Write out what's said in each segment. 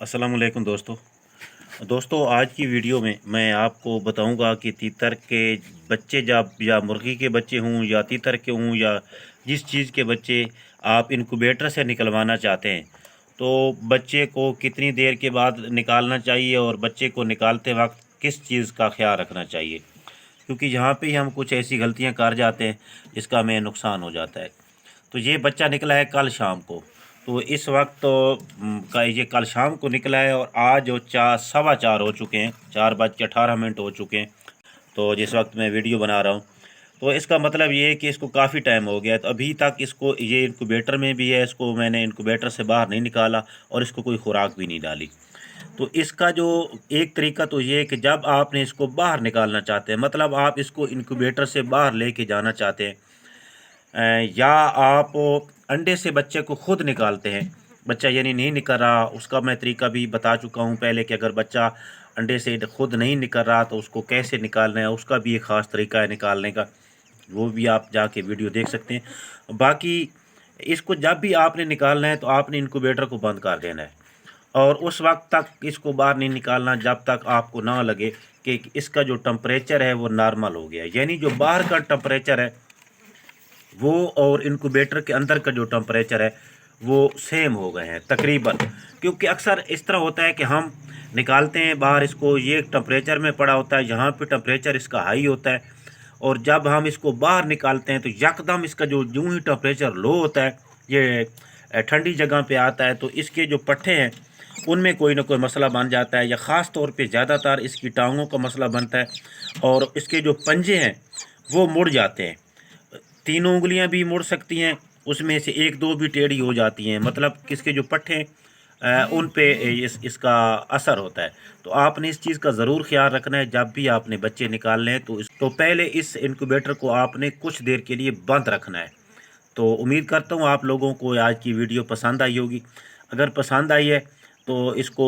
अस्सलाम वालेकुम दोस्तों आज की वीडियो में मैं आपको बताऊंगा कि तीतर के बच्चे जब या मुर्गी के बच्चे हों या तीतर के हों या जिस चीज़ के बच्चे आप इनक्यूबेटर से निकलवाना चाहते हैं तो बच्चे को कितनी देर के बाद निकालना चाहिए और बच्चे को निकालते वक्त किस चीज़ का ख्याल रखना चाहिए, क्योंकि यहाँ पे हम कुछ ऐसी गलतियाँ कर जाते हैं जिसका हमें नुकसान हो जाता है। तो ये बच्चा निकला है कल शाम को, तो इस वक्त तो ये कल शाम को निकला है और आज जो 4 सवा 4 हो चुके हैं, 4:18 हो चुके हैं। तो जिस वक्त मैं वीडियो बना रहा हूँ तो इसका मतलब ये है कि इसको काफ़ी टाइम हो गया है। तो अभी तक इसको ये इनक्यूबेटर में भी है, इसको मैंने इनक्यूबेटर से बाहर नहीं निकाला और इसको कोई खुराक भी नहीं डाली। तो इसका जो एक तरीका तो ये है कि जब आपने इसको बाहर निकालना चाहते हैं, मतलब आप इसको इनक्यूबेटर से बाहर लेके जाना चाहते हैं, या आप अंडे से बच्चे को खुद निकालते हैं, बच्चा यानी नहीं निकल रहा, उसका मैं तरीका भी बता चुका हूँ पहले कि अगर बच्चा अंडे से खुद नहीं निकल रहा तो उसको कैसे निकालना है, उसका भी एक ख़ास तरीका है निकालने का, वो भी आप जाके वीडियो देख सकते हैं। बाकी इसको जब भी आपने निकालना है तो आपने इनक्यूबेटर को बंद कर देना है और उस वक्त तक इसको बाहर नहीं निकालना जब तक आपको ना लगे कि इसका जो टेम्परेचर है वो नॉर्मल हो गया, यानी जो बाहर का टेम्परेचर है वो और इनक्यूबेटर के अंदर का जो टेम्परेचर है वो सेम हो गए हैं तकरीबन। क्योंकि अक्सर इस तरह होता है कि हम निकालते हैं बाहर इसको, ये टेम्परेचर में पड़ा होता है, यहाँ पे टेम्परेचर इसका हाई होता है, और जब हम इसको बाहर निकालते हैं तो यकदम इसका जो यूँ ही टेम्परेचर लो होता है, ये ठंडी जगह पे आता है, तो इसके जो पट्टे हैं उनमें कोई ना कोई मसला बन जाता है, या ख़ास तौर पे ज़्यादातर इसकी टांगों का मसला बनता है और इसके जो पंजे हैं वो मुड़ जाते हैं। तीनों उंगलियां भी मुड़ सकती हैं, उसमें से एक दो भी टेढ़ी हो जाती हैं, मतलब किसके जो पट्टे उन पे इसका असर होता है। तो आपने इस चीज़ का ज़रूर ख्याल रखना है जब भी आपने बच्चे निकालने हैं तो पहले इस इनक्यूबेटर को आपने कुछ देर के लिए बंद रखना है। तो उम्मीद करता हूँ आप लोगों को आज की वीडियो पसंद आई होगी। अगर पसंद आई है तो इसको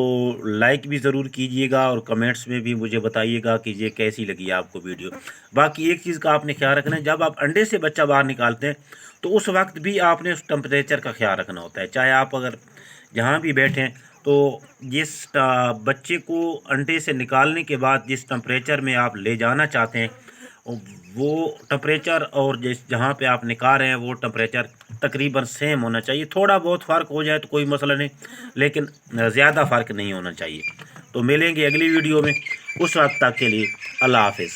लाइक भी ज़रूर कीजिएगा और कमेंट्स में भी मुझे बताइएगा कि ये कैसी लगी आपको वीडियो। बाकी एक चीज़ का आपने ख्याल रखना है, जब आप अंडे से बच्चा बाहर निकालते हैं तो उस वक्त भी आपने उस टेम्परेचर का ख्याल रखना होता है, चाहे आप अगर जहाँ भी बैठें तो जिस बच्चे को अंडे से निकालने के बाद जिस टेम्परेचर में आप ले जाना चाहते हैं वो टेम्परेचर और जिस जहाँ पे आप निकाल रहे हैं वो टेम्परेचर तकरीबन सेम होना चाहिए। थोड़ा बहुत फ़र्क हो जाए तो कोई मसला नहीं, लेकिन ज़्यादा फ़र्क नहीं होना चाहिए। तो मिलेंगे अगली वीडियो में, उस वक्त तक के लिए अल्लाह हाफ़िज़।